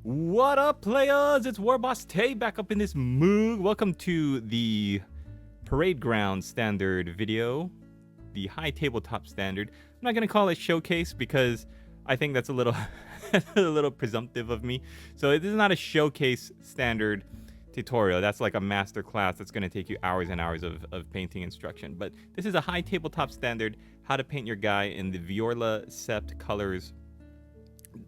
What up, players? It's Warboss Tay back up in this moog. Welcome to the Parade Ground standard video, the High Tabletop standard. I'm not gonna call it showcase because I think that's a little, a little presumptive of me. So this is not a showcase standard tutorial. That's like a master class that's gonna take you hours and hours of painting instruction. But this is a High Tabletop standard, how to paint your guy in the Vior'la Sept colors.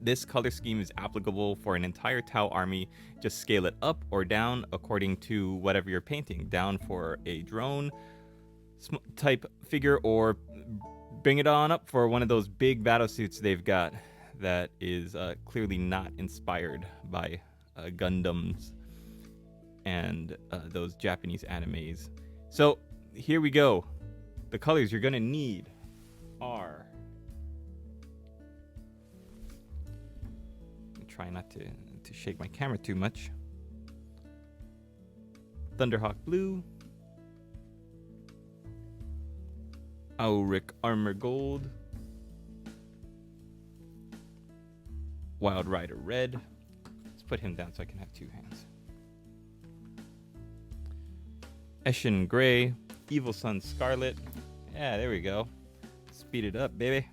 This color scheme is applicable for an entire Tau army. Just scale it up or down according to whatever you're painting. Down for a drone type figure, or bring it on up for one of those big battle suits they've got that is clearly not inspired by Gundams and those Japanese animes. So here we go. The colors you're gonna need are... Try not to shake my camera too much. Thunderhawk Blue, Auric Armor Gold, Wild Rider Red. Let's put him down so I can have two hands. Eshin Gray, Evil Sun Scarlet. Yeah, there we go. Speed it up, baby.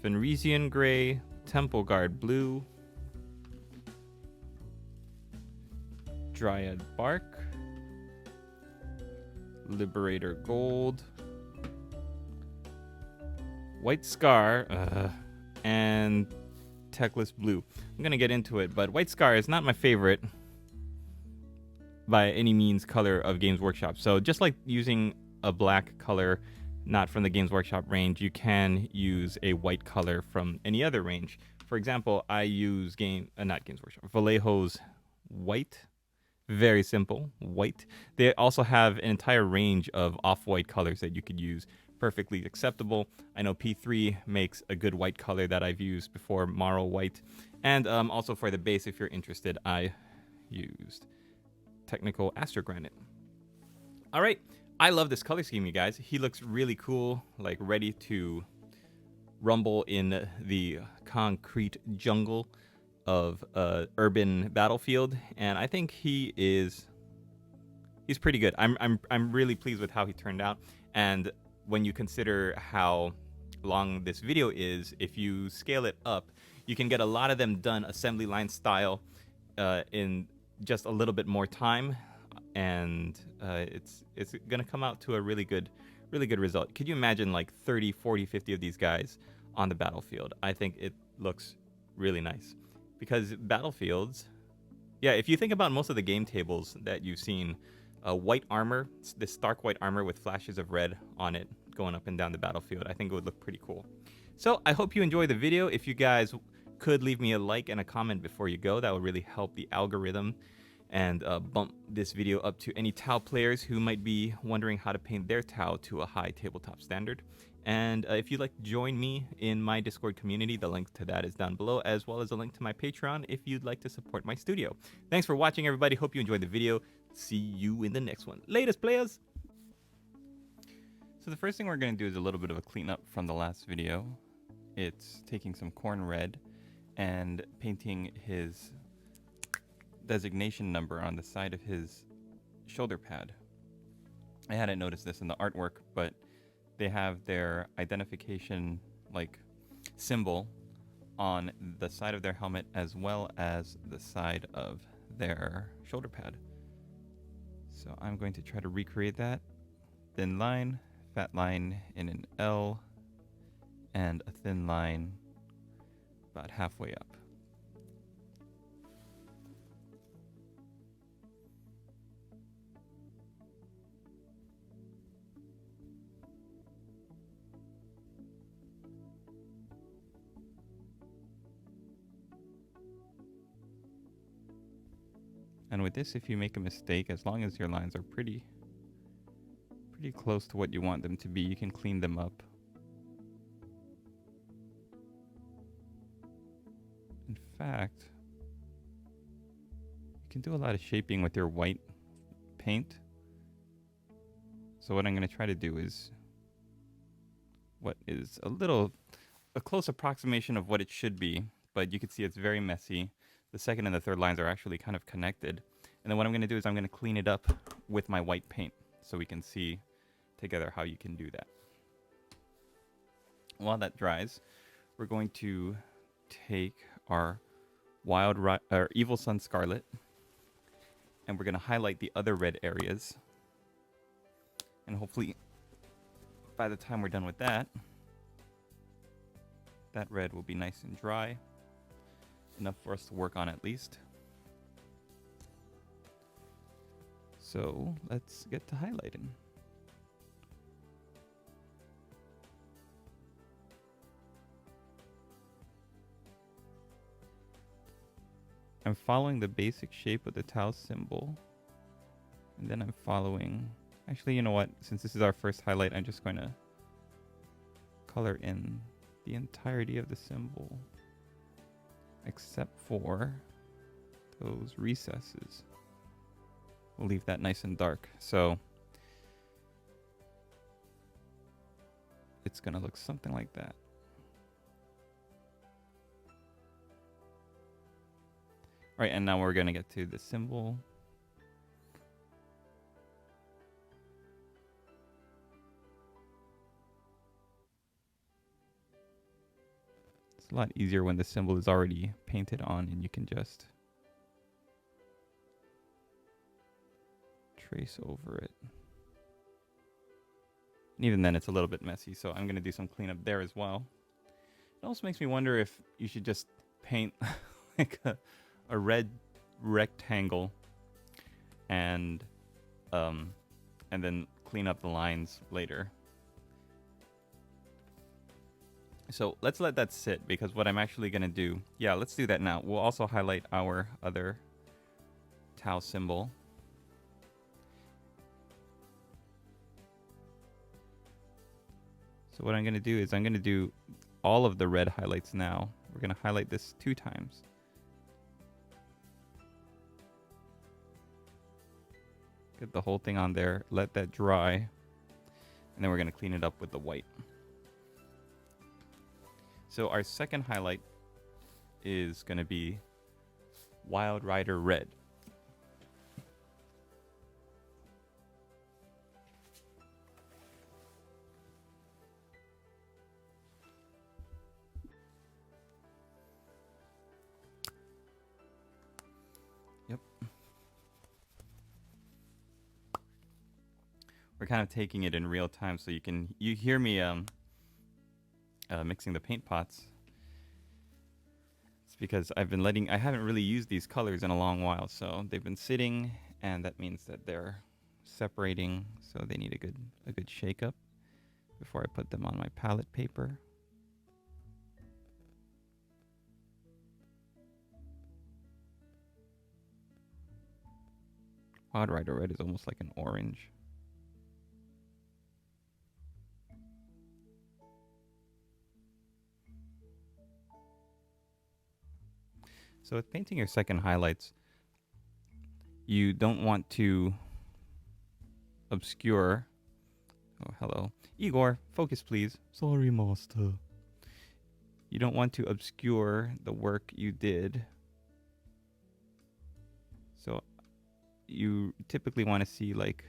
Fenrisian Gray, Temple Guard Blue, Dryad Bark, Liberator Gold, White Scar, and Techless Blue. I'm gonna get into it, but White Scar is not my favorite by any means color of Games Workshop. So just like using a black color not from the Games Workshop range, you can use a white color from any other range. For example, I use not Games Workshop, Vallejo's white. Very simple, white. They also have an entire range of off-white colors that you could use, perfectly acceptable. I know P3 makes a good white color that I've used before, Marl White. And also for the base, if you're interested, I used Technical Astrogranite. All right. I love this color scheme, you guys. He looks really cool, like ready to rumble in the concrete jungle of urban battlefield, and I think he's pretty good. I'm really pleased with how he turned out, and when you consider how long this video is, if you scale it up, you can get a lot of them done assembly line style in just a little bit more time. And it's gonna come out to a really good result. Could you imagine like 30, 40, 50 of these guys on the battlefield? I think it looks really nice, because battlefields, yeah, if you think about most of the game tables that you've seen, white armor, this stark white armor with flashes of red on it going up and down the battlefield, I think it would look pretty cool. So I hope you enjoy the video. If you guys could leave me a like and a comment before you go, that would really help the algorithm and bump this video up to any Tau players who might be wondering how to paint their Tau to a high tabletop standard. And if you'd like to join me in my Discord community, the link to that is down below, as well as a link to my Patreon if you'd like to support my studio. Thanks for watching, everybody. Hope you enjoyed the video. See you in the next one. Latest, players! So the first thing we're going to do is a little bit of a cleanup from the last video. It's taking some corn red and painting his designation number on the side of his shoulder pad. I hadn't noticed this in the artwork, but they have their identification like symbol on the side of their helmet as well as the side of their shoulder pad. So I'm going to try to recreate that. Thin line, fat line in an L, and a thin line about halfway up. And with this, if you make a mistake, as long as your lines are pretty close to what you want them to be, you can clean them up. In fact, you can do a lot of shaping with your white paint. So what I'm going to try to do is what is a close approximation of what it should be but you can see it's very messy. The second and the third lines are actually kind of connected. And then what I'm going to do is I'm going to clean it up with my white paint so we can see together how you can do that. While that dries, we're going to take our Evil Sun Scarlet, and we're going to highlight the other red areas. And hopefully, by the time we're done with that, that red will be nice and dry, enough for us to work on at least. So let's get to highlighting. I'm following the basic shape of the Tau symbol. And then I'm following... Actually, you know what? Since this is our first highlight, I'm just going to color in the entirety of the symbol. Except for those recesses. We'll leave that nice and dark. So it's going to look something like that. All right, and now we're going to get to the symbol. It's a lot easier when the symbol is already painted on and you can just trace over it. And even then, it's a little bit messy, so I'm going to do some cleanup there as well. It also makes me wonder if you should just paint like a red rectangle and then clean up the lines later. So let's let that sit, because what I'm actually going to do... Yeah, let's do that now. We'll also highlight our other Tau symbol. So what I'm going to do is I'm going to do all of the red highlights now. We're going to highlight this 2 times. Get the whole thing on there. Let that dry. And then we're going to clean it up with the white. So our second highlight is going to be Wild Rider Red. Yep. We're kind of taking it in real time, so you hear me mixing the paint pots. It's because I haven't really used these colors in a long while, so they've been sitting, and that means that they're separating, so they need a good shake up before I put them on my palette paper. Wild Rider Red is almost like an orange. So with painting your second highlights, you don't want to obscure... Oh, hello. Igor, focus please. Sorry, master. You don't want to obscure the work you did. So you typically want to see like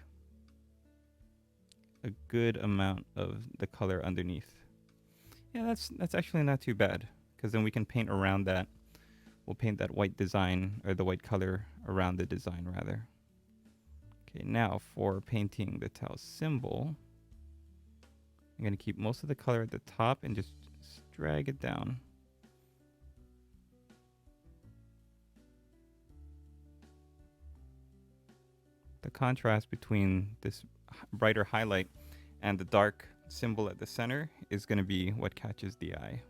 a good amount of the color underneath. Yeah, that's actually not too bad, because then we can paint around that. We'll paint that white design, or the white color around the design rather. Okay, now for painting the Tau symbol, I'm going to keep most of the color at the top and just drag it down. The contrast between this brighter highlight and the dark symbol at the center is going to be what catches the eye.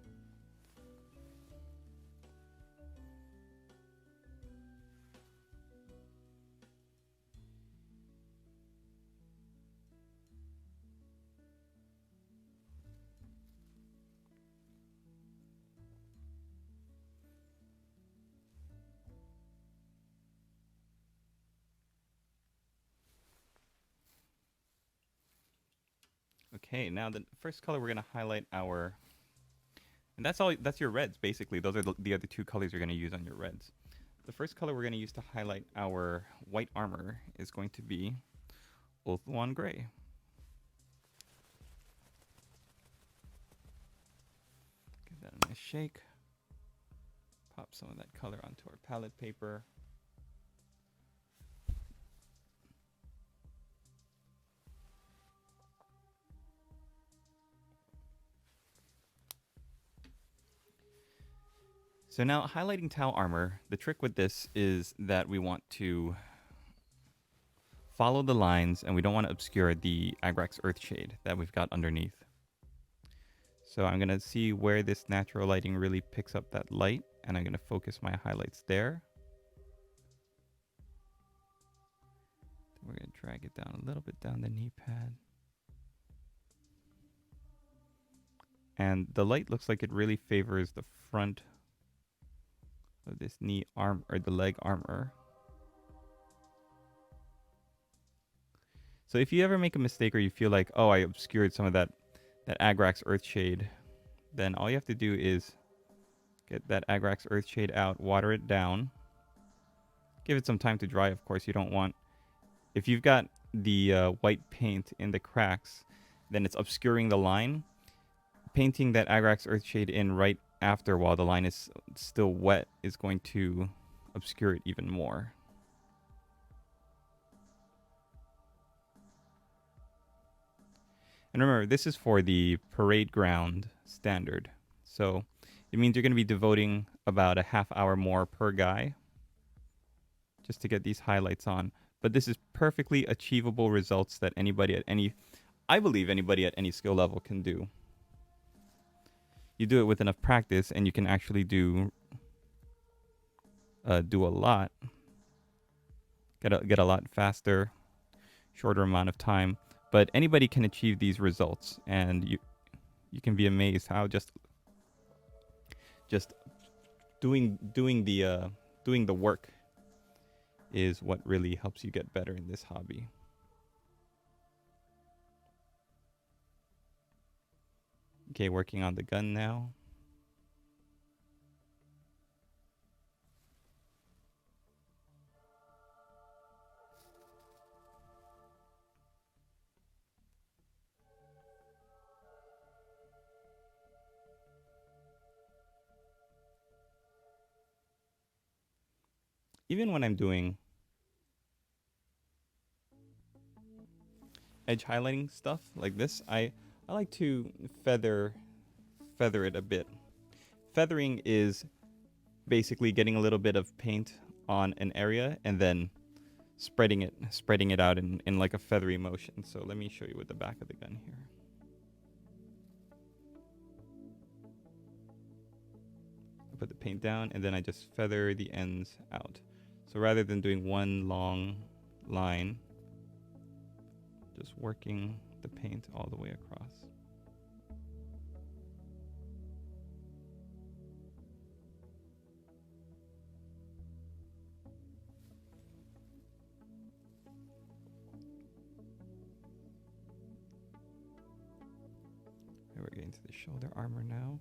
Okay, now the first color we're going to highlight our And that's all. That's your reds, basically. Those are the other two colors you're going to use on your reds. The first color we're going to use to highlight our white armor is going to be Ulthuan Gray. Give that a nice shake. Pop some of that color onto our palette paper. So now highlighting Tau armor, the trick with this is that we want to follow the lines and we don't want to obscure the Agrax Earthshade that we've got underneath. So I'm going to see where this natural lighting really picks up that light, and I'm going to focus my highlights there. We're going to drag it down a little bit down the knee pad. And the light looks like it really favors the front of this knee arm, or the leg armor. So if you ever make a mistake or you feel like, oh, I obscured some of that Agrax Earthshade, then all you have to do is get that Agrax Earthshade out, water it down, give it some time to dry. Of course, you don't want, if you've got the white paint in the cracks, then it's obscuring the line. Painting that Agrax Earthshade in right after while the line is still wet is going to obscure it even more. And remember, this is for the parade ground standard. So it means you're going to be devoting about a half hour more per guy just to get these highlights on. But this is perfectly achievable results that anybody at any, I believe anybody at any skill level can do. You do it with enough practice and you can actually do a lot. Get a lot faster, shorter amount of time. But anybody can achieve these results, and you can be amazed how just doing the work is what really helps you get better in this hobby. Okay, working on the gun now. Even when I'm doing edge highlighting stuff like this, I like to feather it a bit. Feathering is basically getting a little bit of paint on an area and then spreading it out in like a feathery motion. So let me show you with the back of the gun here. I put the paint down and then I just feather the ends out. So rather than doing one long line, just working the paint all the way across. And we're getting to the shoulder armor now.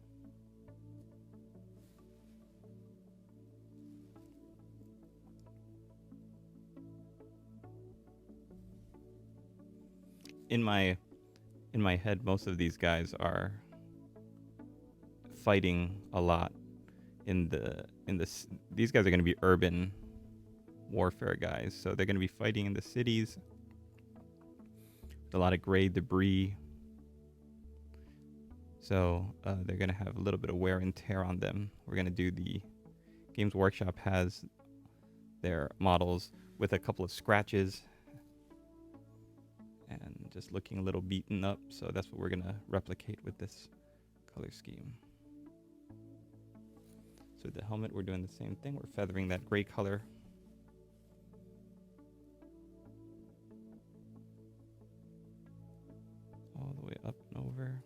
In my head, most of these guys are fighting a lot these guys are going to be urban warfare guys, so they're going to be fighting in the cities. A lot of gray debris, so they're going to have a little bit of wear and tear on them. We're going to do the Games Workshop has their models with a couple of scratches and just looking a little beaten up, so that's what we're going to replicate with this color scheme. So with the helmet, we're doing the same thing. We're feathering that gray color. All the way up and over.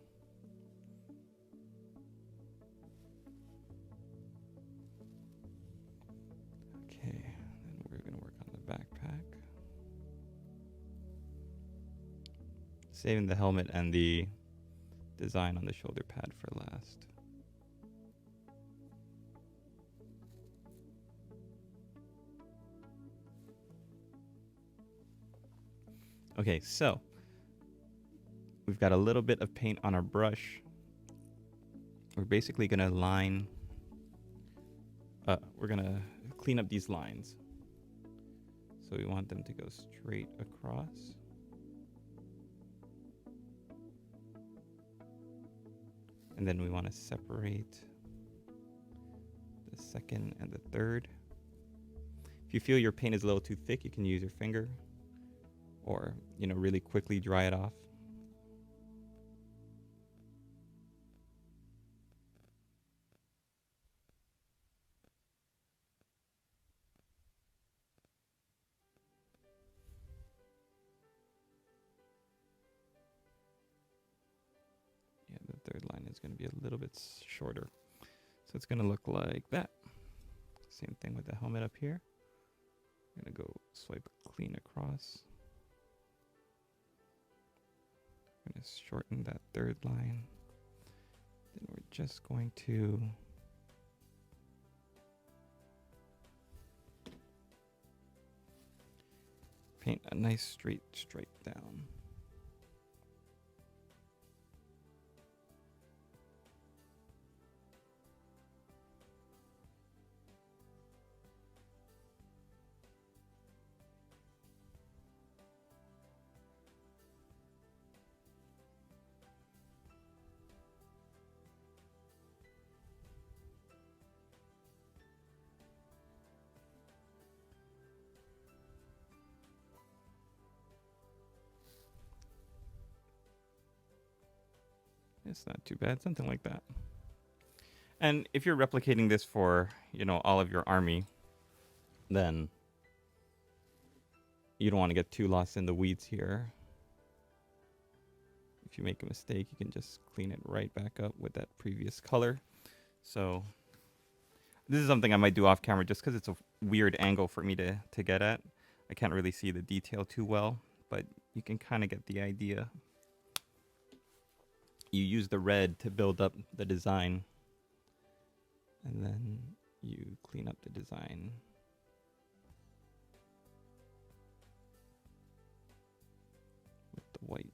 Okay, then we're going to work on the backpack. Saving the helmet and the design on the shoulder pad for last. Okay, so we've got a little bit of paint on our brush. We're basically gonna we're gonna clean up these lines. So we want them to go straight across. And then we want to separate the second and the third. If you feel your paint is a little too thick, you can use your finger or, really quickly dry it off. Yeah, the third line is going to be a little bit shorter. So it's going to look like that. Same thing with the helmet up here. I'm going to go swipe clean across. I'm going to shorten that third line. Then we're just going to paint a nice straight stripe down. It's not too bad, something like that. And if you're replicating this for, all of your army, then you don't want to get too lost in the weeds here. If you make a mistake, you can just clean it right back up with that previous color. So this is something I might do off camera just because it's a weird angle for me to get at. I can't really see the detail too well, but you can kind of get the idea. You use the red to build up the design, and then you clean up the design. With the white.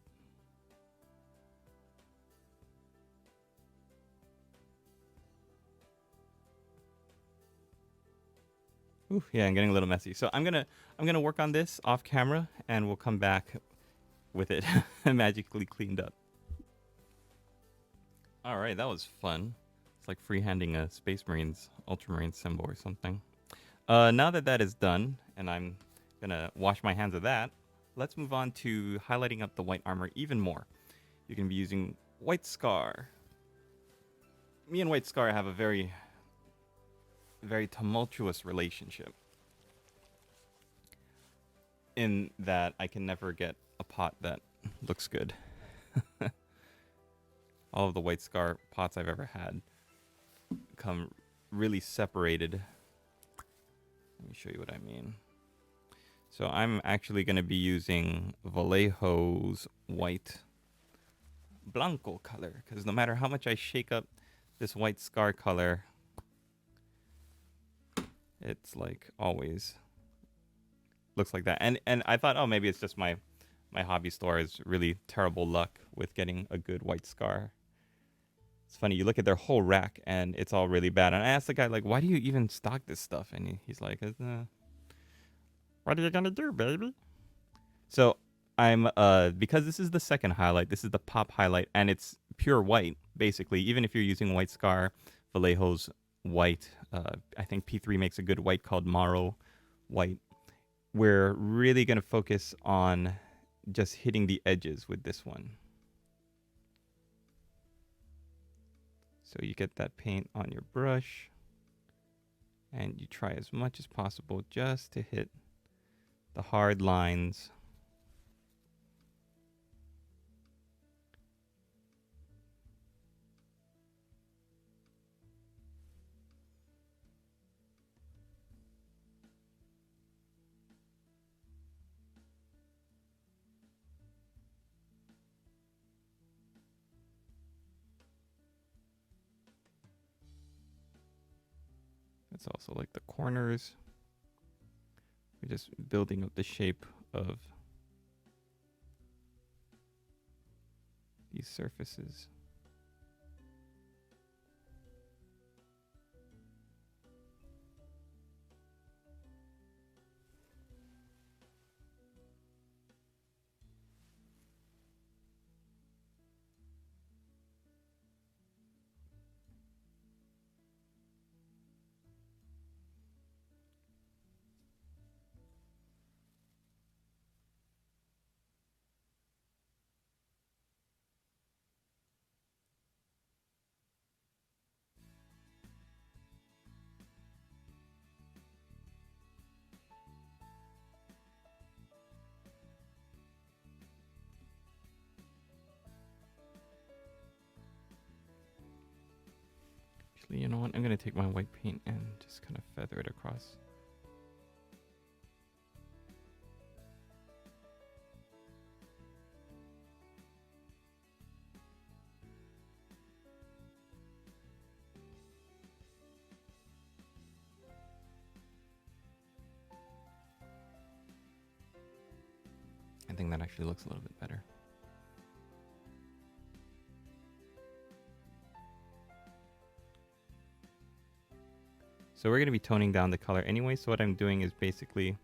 Ooh, yeah, I'm getting a little messy. So I'm gonna work on this off camera, and we'll come back with it magically cleaned up. All right, that was fun. It's like freehanding a Space Marines Ultramarine symbol or something. Now that that is done, and I'm gonna wash my hands of that, let's move on to highlighting up the white armor even more. You can be using White Scar. Me and White Scar have a very, very tumultuous relationship. In that I can never get a pot that looks good. All of the White Scar pots I've ever had come really separated. Let me show you what I mean. So I'm actually going to be using Vallejo's white Blanco color, because no matter how much I shake up this White Scar color, it's like always looks like that. And I thought, oh, maybe it's just my hobby store is really terrible luck with getting a good White Scar. It's funny, you look at their whole rack and it's all really bad. And I asked the guy, like, why do you even stock this stuff? And he's like, what are you gonna do, baby? So I'm because this is the second highlight, this is the pop highlight, and it's pure white, basically. Even if you're using White Scar, Vallejo's white, I think P3 makes a good white called Maro white. We're really gonna focus on just hitting the edges with this one. So you get that paint on your brush, and you try as much as possible just to hit the hard lines. It's also like the corners. We're just building up the shape of these surfaces. Actually, you know what? I'm going to take my white paint and just kind of feather it across. I think that actually looks a little bit better. So we're going to be toning down the color anyway, so what I'm doing is basically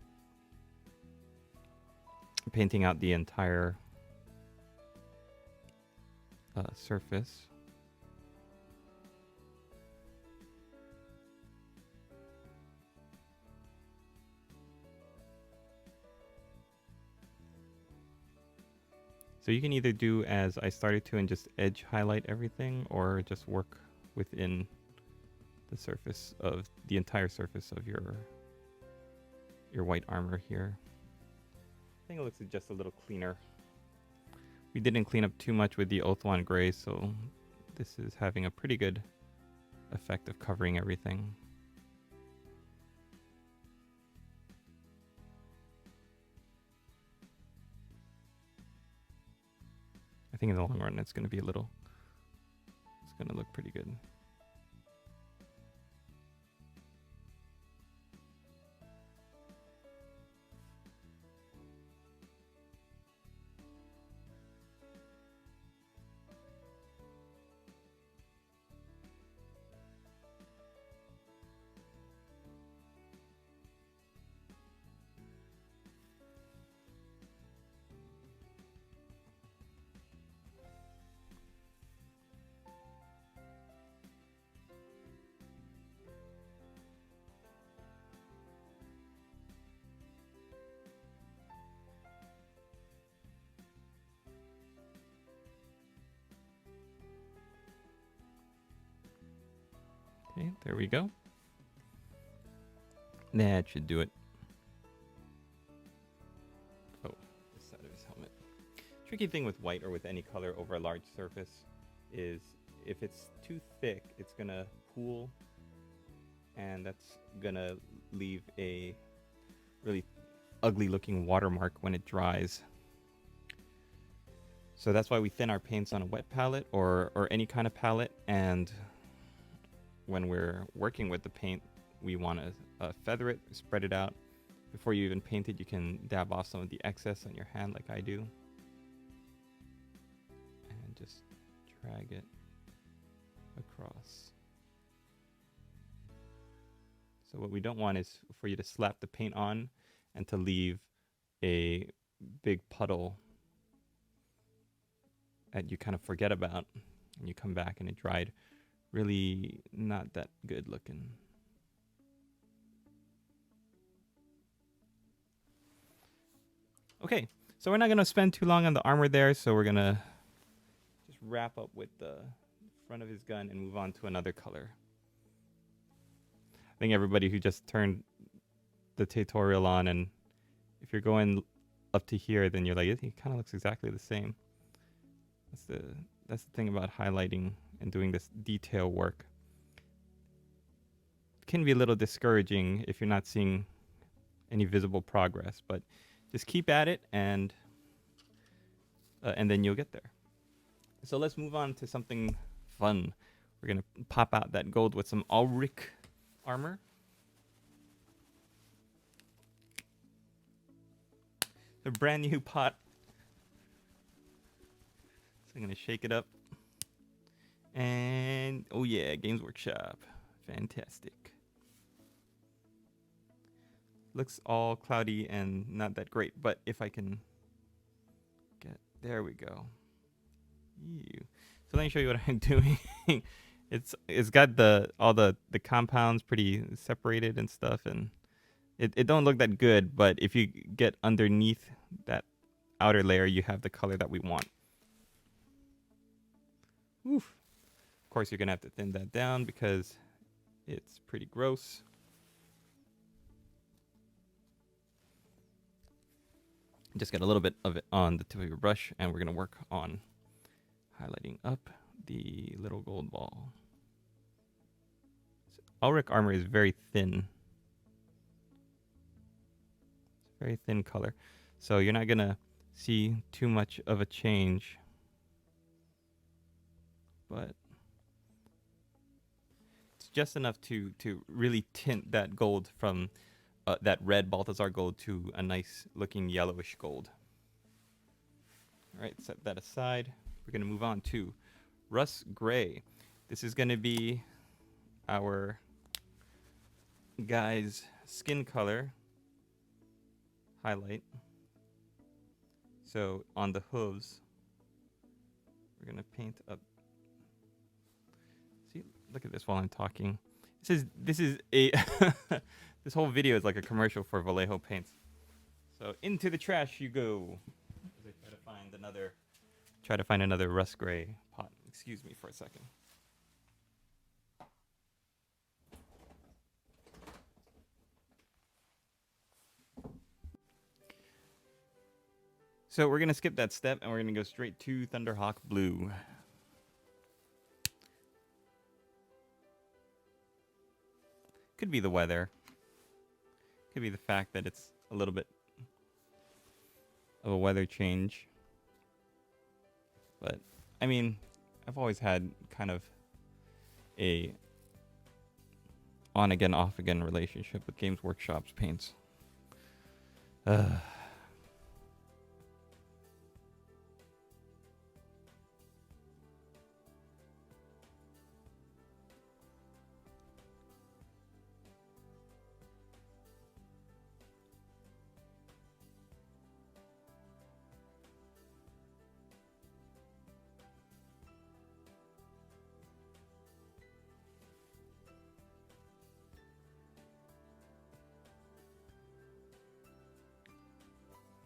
painting out the entire surface. So you can either do as I started to and just edge highlight everything, or just work within the surface of the entire surface of your white armor here. I think it looks just a little cleaner. We didn't clean up too much with the Oathwan Gray, so this is having a pretty good effect of covering everything. I think in the long run it's going to be it's going to look pretty good. Okay, there we go. That should do it. Oh, this side of his helmet. Tricky thing with white or with any color over a large surface is if it's too thick, it's gonna pool, and that's gonna leave a really ugly looking watermark when it dries. So that's why we thin our paints on a wet palette or any kind of palette, and when we're working with the paint, we want to feather it, spread it out. Before you even paint it, you can dab off some of the excess on your hand like I do. And just drag it across. So what we don't want is for you to slap the paint on and to leave a big puddle that you kind of forget about, and you come back and it dried really not that good looking. Okay, so we're not going to spend too long on the armor there, so we're going to just wrap up with the front of his gun and move on to another color. I think everybody who just turned the tutorial on, and if you're going up to here, then you're like, it kind of looks exactly the same. That's the thing about highlighting and doing this detail work. It can be a little discouraging if you're not seeing any visible progress, but just keep at it, and then you'll get there. So let's move on to something fun. We're gonna pop out that gold with some Ulrich armor. A brand new pot. I'm gonna shake it up. And oh yeah, Games Workshop. Fantastic. Looks all cloudy and not that great, but if I can get, there we go. Ew. So let me show you what I'm doing. It's got all the compounds pretty separated and stuff, and it don't look that good, but if you get underneath that outer layer, you have the color that we want. Oof. Of course, you're gonna have to thin that down because it's pretty gross. Just get a little bit of it on the tip of your brush, and we're gonna work on highlighting up the little gold ball. So Ulrich armor is very thin. It's very thin color. So you're not gonna see too much of a change. But it's just enough to really tint that gold from that red Balthazar gold to a nice looking yellowish gold. All right, set that aside. We're gonna move on to Rust Gray. This is gonna be our guy's skin color highlight. So on the hooves, we're gonna paint up. See, look at this while I'm talking. This is a this whole video is like a commercial for Vallejo paints. So into the trash you go. As I try to find another rust gray pot. Excuse me for a second. So we're gonna skip that step and we're gonna go straight to Thunderhawk Blue. Could be the weather. Could be the fact that it's a little bit of a weather change. But, I mean, I've always had kind of a on-again, off-again relationship with Games Workshop's paints.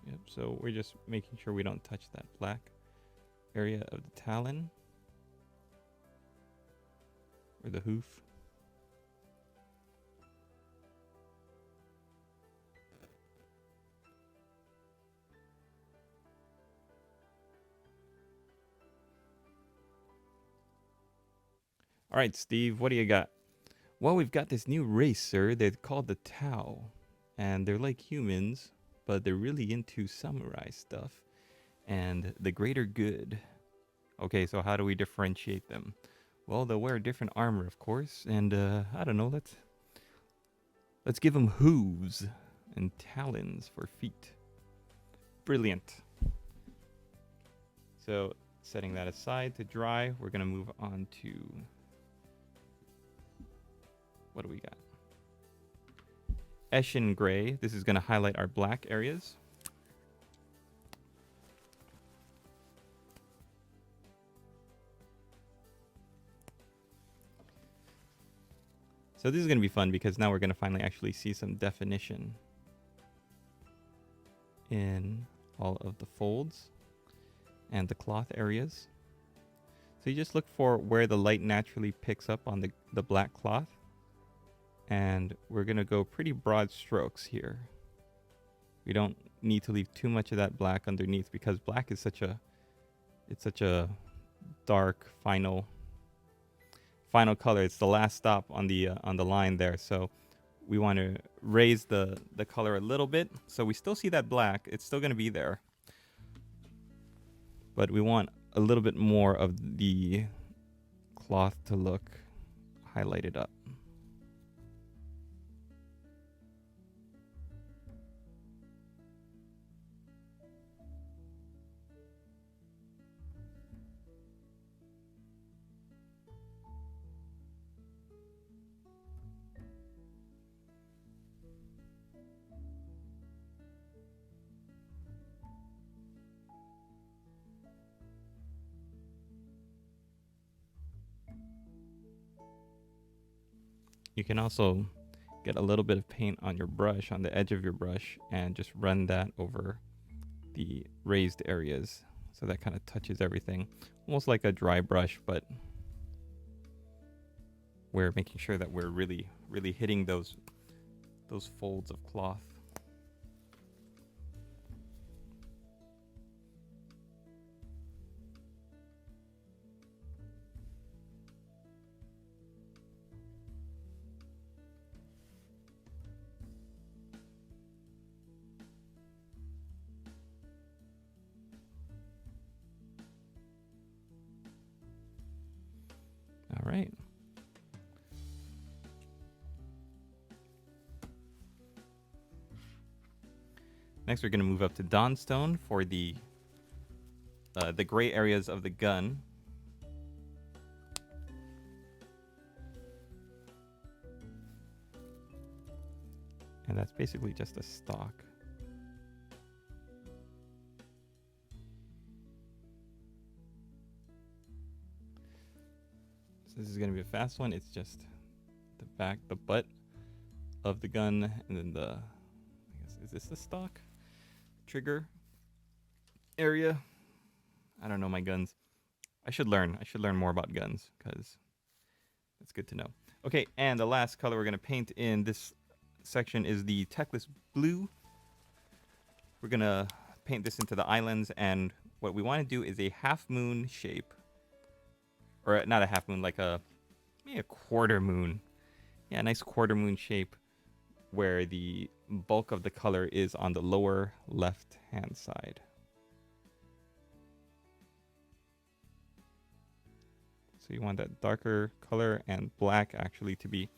Yep, so we're just making sure we don't touch that black area of the talon or the hoof. All right, Steve, what do you got? Well, we've got this new race, sir. They're called the Tau, and they're like humans, but they're really into samurai stuff and the greater good. Okay, so how do we differentiate them? Well, they'll wear different armor, of course, and I don't know. Let's give them hooves and talons for feet. Brilliant. So, setting that aside to dry, we're gonna move on to what do we got? Eshin Gray. This is gonna highlight our black areas. So this is going to be fun because now we're going to finally actually see some definition in all of the folds and the cloth areas. So you just look for where the light naturally picks up on the black cloth. And we're going to go pretty broad strokes here. We don't need to leave too much of that black underneath because black is such a dark final color. It's the last stop on the line there, so we want to raise the color a little bit so we still see that black. It's still going to be there, but we want a little bit more of the cloth to look highlighted up. You can also get a little bit of paint on your brush, on the edge of your brush, and just run that over the raised areas. So that kind of touches everything. Almost like a dry brush, but we're making sure that we're really, really hitting those folds of cloth. All right. Next, we're going to move up to Dawnstone for the gray areas of the gun. And that's basically just a stock. So this is going to be a fast one. It's just the butt of the gun, and then I guess, is this the stock? Trigger area. I don't know my guns. I should learn more about guns, because that's good to know. Okay, and the last color we're going to paint in this section is the Techless Blue. We're going to paint this into the islands, and what we want to do is a half moon shape. Or not a half moon, like maybe a quarter moon. Yeah, a nice quarter moon shape where the bulk of the color is on the lower left hand side. So you want that darker color and black actually to be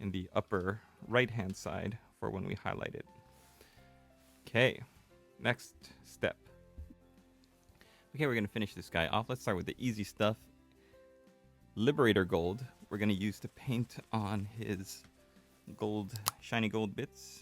in the upper right hand side for when we highlight it. Okay, next step. Okay, we're going to finish this guy off. Let's start with the easy stuff. Liberator Gold we're going to use to paint on his gold, shiny gold bits.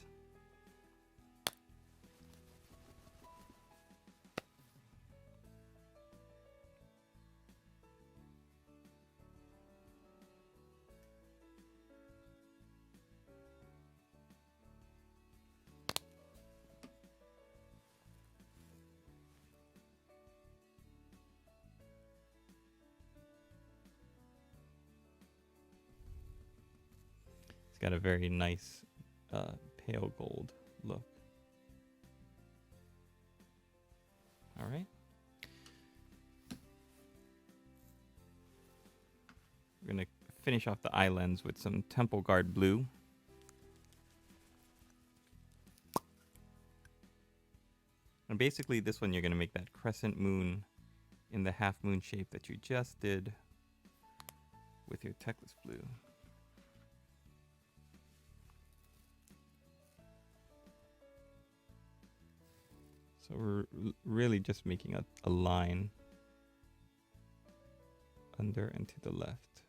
Got a very nice pale gold look. All right. We're going to finish off the islands with some Temple Guard Blue. And basically this one you're going to make that crescent moon in the half moon shape that you just did with your Techless Blue. So we're really just making a line under and to the left.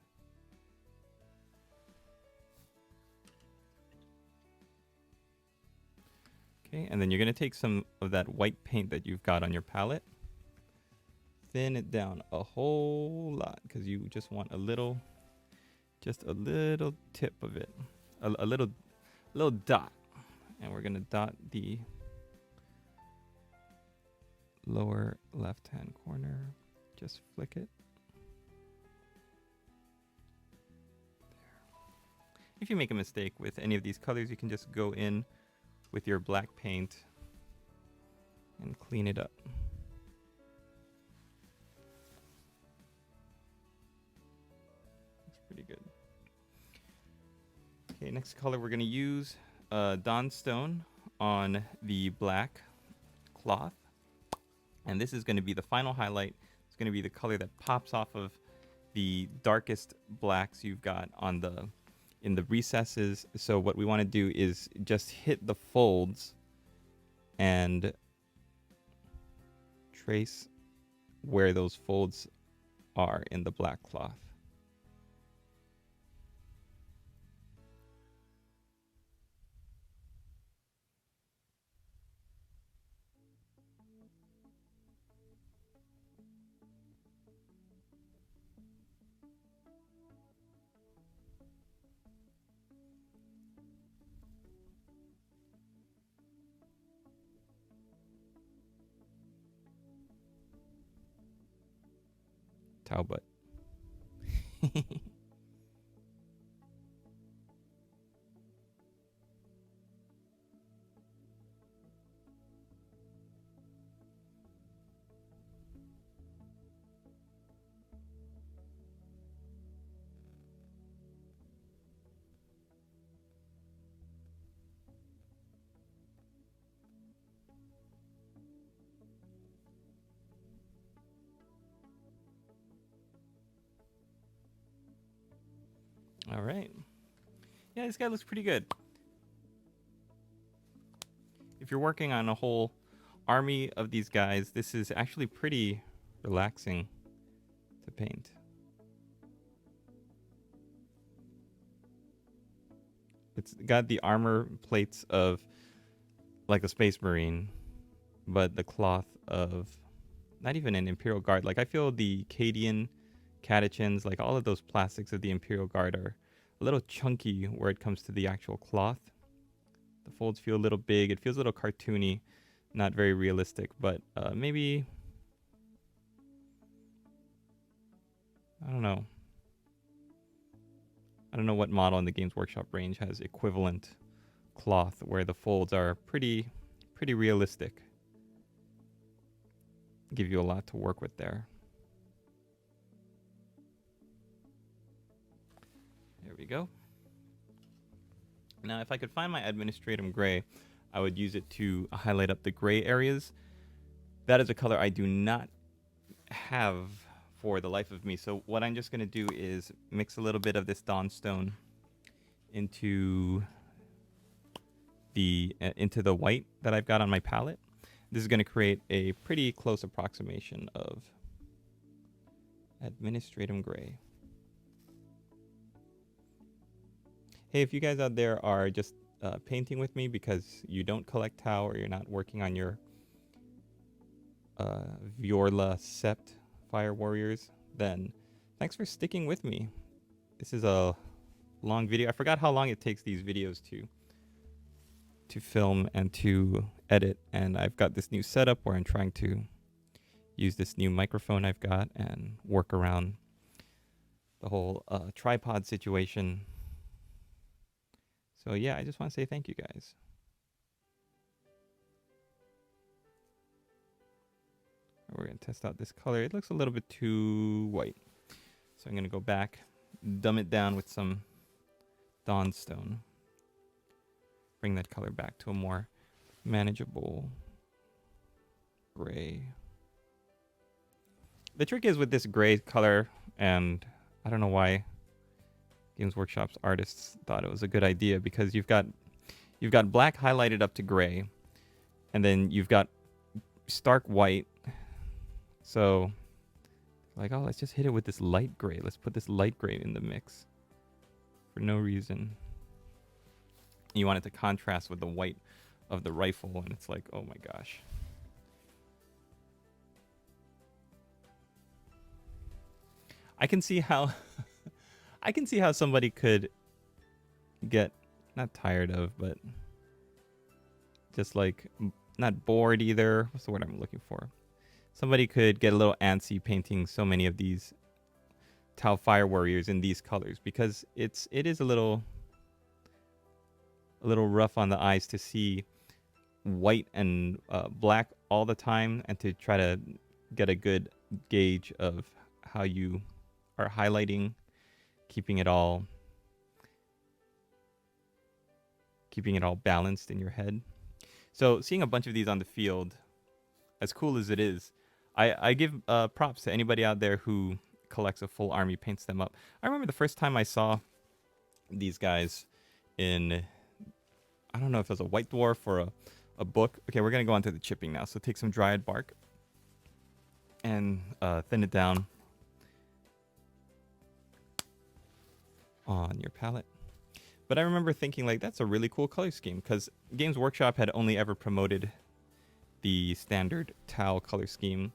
Okay, and then you're going to take some of that white paint that you've got on your palette, thin it down a whole lot, because you just want just a little tip of it, a little dot. And we're going to dot the lower left hand corner. Just flick it. There. If you make a mistake with any of these colors, you can just go in with your black paint and clean it up. Looks pretty good. Okay, next color we're going to use Dawnstone on the black cloth. And this is going to be the final highlight. It's going to be the color that pops off of the darkest blacks you've got on in the recesses. So what we want to do is just hit the folds and trace where those folds are in the black cloth. Tau butt. All right. Yeah, this guy looks pretty good. If you're working on a whole army of these guys, this is actually pretty relaxing to paint. It's got the armor plates of like a space marine, but the cloth of not even an Imperial Guard. Like I feel the Cadian catechins, like all of those plastics of the Imperial Guard are a little chunky where it comes to the actual cloth. The folds feel a little big. It feels a little cartoony, not very realistic, but maybe, I don't know. I don't know what model in the Games Workshop range has equivalent cloth where the folds are pretty realistic. Give you a lot to work with there. There we go. Now, if I could find my Administratum Gray, I would use it to highlight up the gray areas. That is a color I do not have for the life of me. So what I'm just going to do is mix a little bit of this Dawnstone into the white that I've got on my palette. This is going to create a pretty close approximation of Administratum Gray. Hey, if you guys out there are just painting with me because you don't collect Tau or you're not working on your Vior'la Sept Fire Warriors, then thanks for sticking with me. This is a long video. I forgot how long it takes these videos to film and to edit, and I've got this new setup where I'm trying to use this new microphone I've got and work around the whole tripod situation. So yeah, I just want to say thank you guys. We're going to test out this color. It looks a little bit too white. So I'm going to go back, dumb it down with some Dawnstone. Bring that color back to a more manageable gray. The trick is with this gray color, and I don't know why Games Workshop's artists thought it was a good idea, because you've got black highlighted up to gray, and then you've got stark white. So like, oh, let's just hit it with this light gray. Let's put this light gray in the mix for no reason. You want it to contrast with the white of the rifle, and it's like, oh my gosh. I can see how I can see how somebody could get not tired of, but just like not bored either. What's the word I'm looking for? Somebody could get a little antsy painting so many of these Tau Fire Warriors in these colors, because it is a little rough on the eyes to see white and black all the time, and to try to get a good gauge of how you are highlighting, keeping it all balanced in your head. So seeing a bunch of these on the field, as cool as it is, I give props to anybody out there who collects a full army, paints them up. I remember the first time I saw these guys in, I don't know if it was a White Dwarf or a book. Okay, we're going to go on to the chipping now. So take some dried bark and thin it down on your palette. But I remember thinking, like, that's a really cool color scheme, because Games Workshop had only ever promoted the standard Tau color scheme.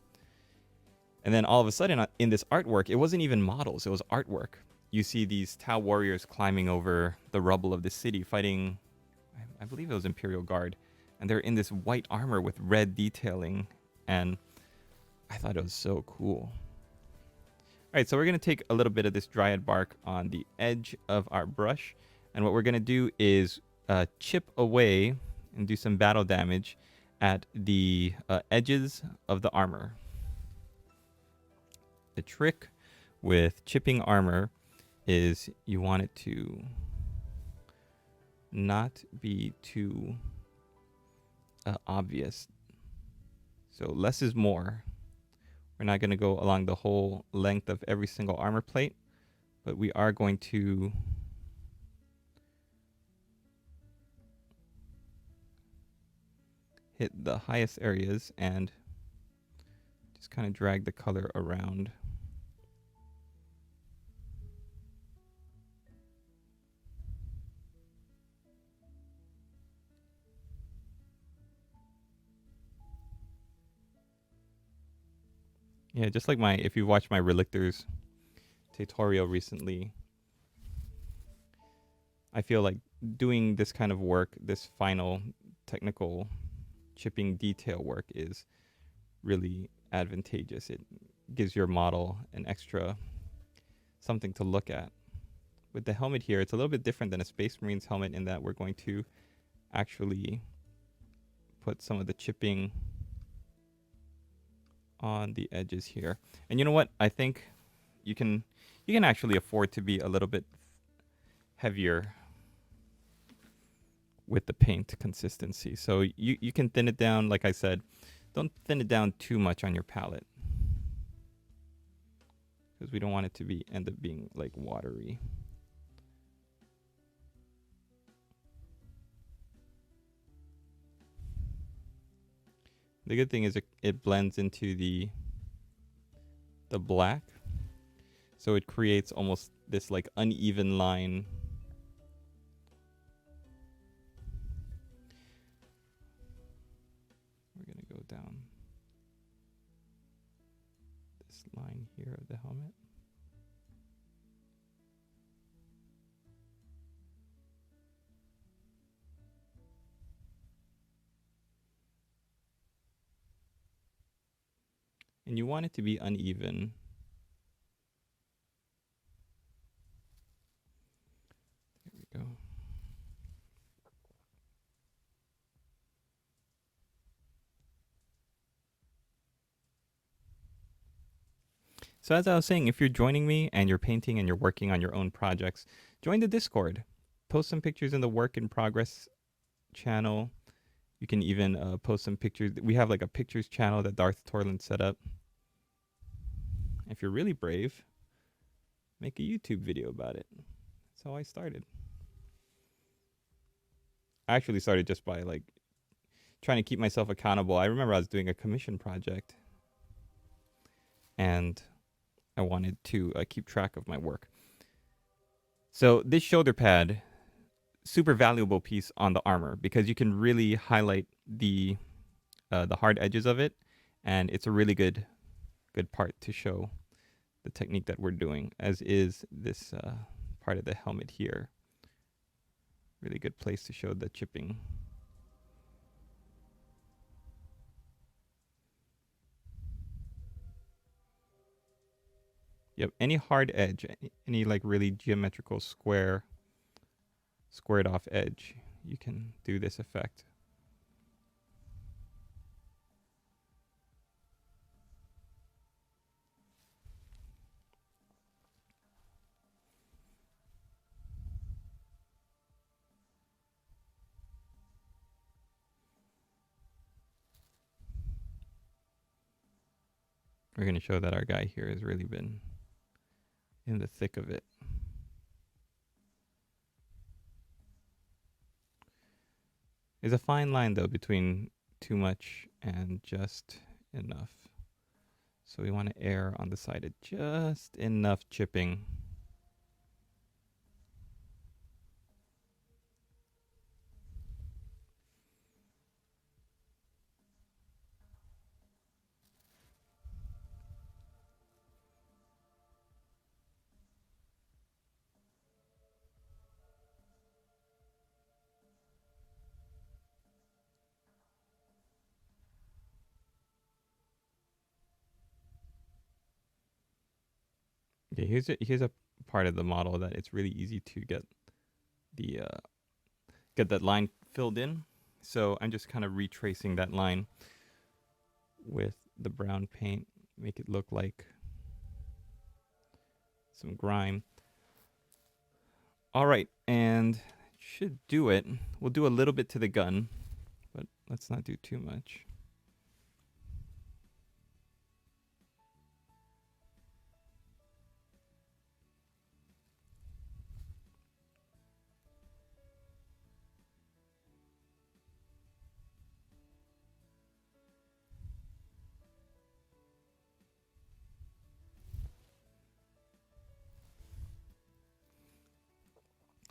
And then all of a sudden in this artwork, it wasn't even models, it was artwork. You see these Tau warriors climbing over the rubble of the city fighting, I believe it was Imperial Guard, and they're in this white armor with red detailing, and I thought it was so cool. All right, so we're going to take a little bit of this dryad bark on the edge of our brush. And what we're going to do is chip away and do some battle damage at the edges of the armor. The trick with chipping armor is you want it to not be too obvious. So less is more. We're not going to go along the whole length of every single armor plate, but we are going to hit the highest areas and just kind of drag the color around. Yeah, just like if you watch my Relictors tutorial recently, I feel like doing this kind of work, this final technical chipping detail work, is really advantageous. It gives your model an extra something to look at. With the helmet here, it's a little bit different than a Space Marine's helmet in that we're going to actually put some of the chipping on the edges here. And you know what? I think you can actually afford to be a little bit heavier with the paint consistency. So you can thin it down. Like I said, don't thin it down too much on your palette, because we don't want it to end up being like watery. The good thing is it blends into the black, so it creates almost this like uneven line. We're gonna go down this line here of the helmet. And you want it to be uneven. There we go. So as I was saying, if you're joining me and you're painting and you're working on your own projects, join the Discord. Post some pictures in the work in progress channel. You can even post some pictures. We have like a pictures channel that Darth Torlin set up. If you're really brave, make a YouTube video about it. That's how I started. I actually started just by like trying to keep myself accountable. I remember I was doing a commission project and I wanted to keep track of my work. So this shoulder pad, super valuable piece on the armor because you can really highlight the hard edges of it, and it's a really good part to show the technique that we're doing, as is this part of the helmet here. Really good place to show the chipping. Yep, any hard edge, any like really geometrical squared off edge, you can do this effect. We're going to show that our guy here has really been in the thick of it. There's a fine line though between too much and just enough. So we want to err on the side of just enough chipping. Okay, here's a part of the model that it's really easy to get the get that line filled in. So I'm just kind of retracing that line with the brown paint, make it look like some grime. All right, and should do it. We'll do a little bit to the gun, but let's not do too much.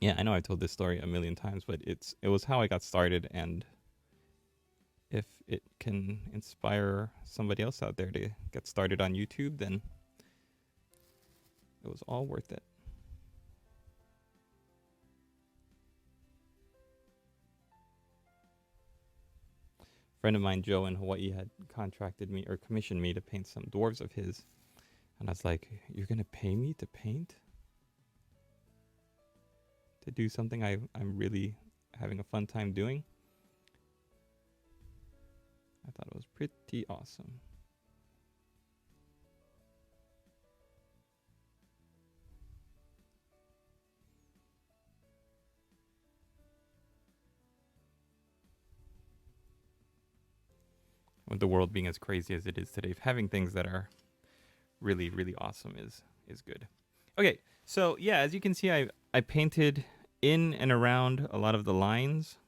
Yeah, I know I've told this story a million times, but it was how I got started, and if it can inspire somebody else out there to get started on YouTube, then it was all worth it. A friend of mine, Joe, in Hawaii, had contracted me or commissioned me to paint some dwarves of his, and I was like, "You're gonna pay me to paint? To do something I'm really having a fun time doing?" I thought it was pretty awesome. With the world being as crazy as it is today, having things that are really, really awesome is good. Okay, so yeah, as you can see, I painted in and around a lot of the lines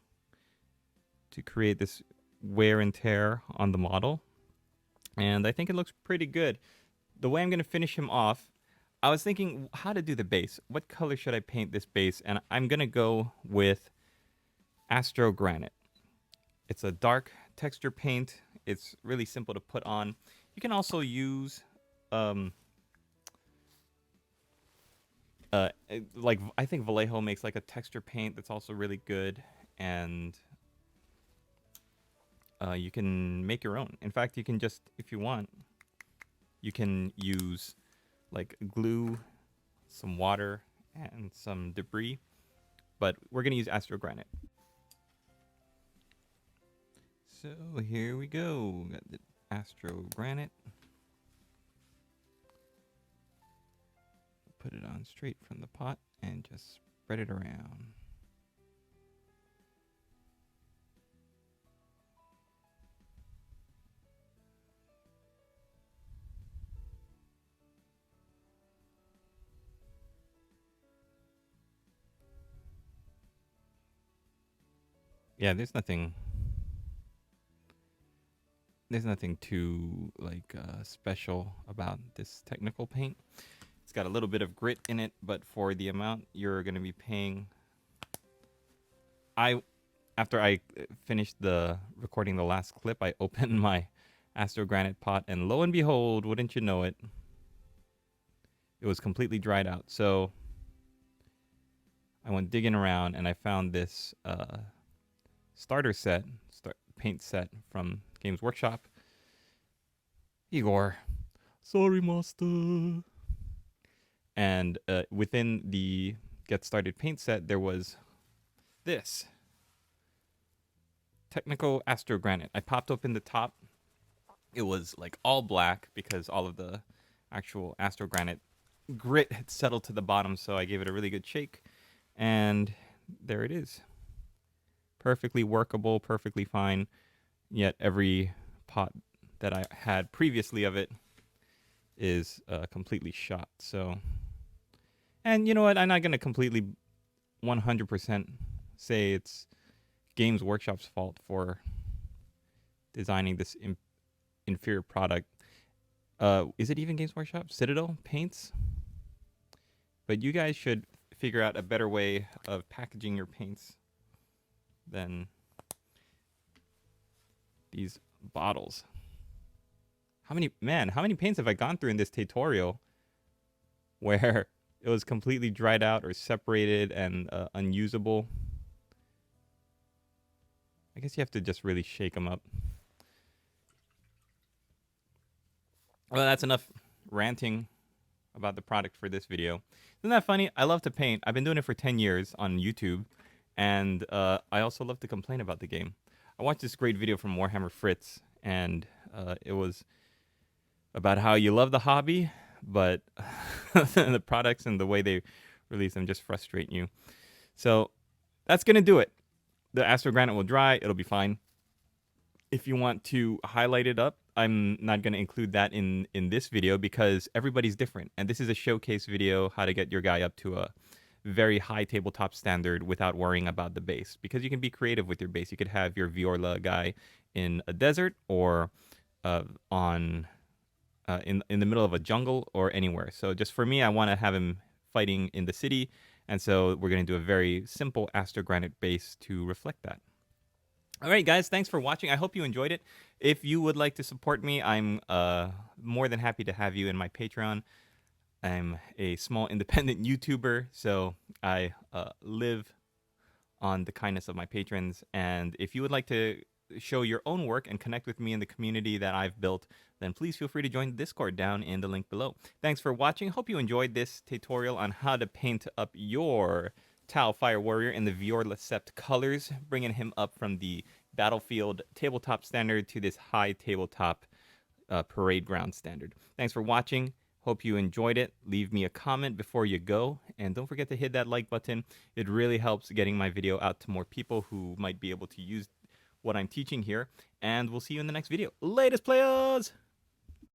to create this wear and tear on the model, and I think it looks pretty good. The way I'm going to finish him off, I was thinking how to do the base. What color should I paint this base? And I'm going to go with Astro Granite. It's a dark texture paint. It's really simple to put on. You can also use like I think Vallejo makes like a texture paint that's also really good, and you can make your own. In fact, you can just, if you want, you can use like glue, some water, and some debris, but we're gonna use Astro Granite. So here we go. Got the Astro Granite. Put it on straight from the pot and just spread it around. Yeah, there's nothing too like special about this technical paint. It's got a little bit of grit in it, but for the amount you're going to be paying, after I finished the recording the last clip, I opened my Astro Granite pot, and lo and behold, wouldn't you know it, it was completely dried out. So I went digging around and I found this starter set, paint set from Games Workshop. Igor, sorry, master. And within the Get Started paint set, there was this Technical Astro Granite. I popped open the top. It was like all black because all of the actual Astro Granite grit had settled to the bottom, so I gave it a really good shake, and there it is. Perfectly workable, perfectly fine, yet every pot that I had previously of it is completely shot. So, and you know what? I'm not going to completely 100% say it's Games Workshop's fault for designing this inferior product. Is it even Games Workshop? Citadel Paints? But you guys should figure out a better way of packaging your paints than these bottles. How many paints have I gone through in this tutorial where it was completely dried out or separated and unusable? I guess you have to just really shake them up. Well, that's enough ranting about the product for this video. Isn't that funny? I love to paint. I've been doing it for 10 years on YouTube, and I also love to complain about the game. I watched this great video from Warhammer Fritz, and it was about how you love the hobby, but the products and the way they release them just frustrate you. So that's going to do it. The Astro Granite will dry. It'll be fine. If you want to highlight it up, I'm not going to include that in this video because everybody's different. And this is a showcase video, how to get your guy up to a very high tabletop standard without worrying about the base. Because you can be creative with your base. You could have your Vior'la guy in a desert or in the middle of a jungle or anywhere. So just for me, I want to have him fighting in the city. And so we're going to do a very simple Astro Granite base to reflect that. All right, guys, thanks for watching. I hope you enjoyed it. If you would like to support me, I'm more than happy to have you in my Patreon. I'm a small independent YouTuber, so I live on the kindness of my patrons. And if you would like to show your own work and connect with me in the community that I've built, then please feel free to join the Discord down in the link below. Thanks for watching. Hope you enjoyed this tutorial on how to paint up your Tau Fire Warrior in the Vior'la Sept colors, bringing him up from the battlefield tabletop standard to this high tabletop parade ground standard. Thanks for watching. Hope you enjoyed it. Leave me a comment before you go, and don't forget to hit that like button. It really helps getting my video out to more people who might be able to use what I'm teaching here, and we'll see you in the next video. Latest, players!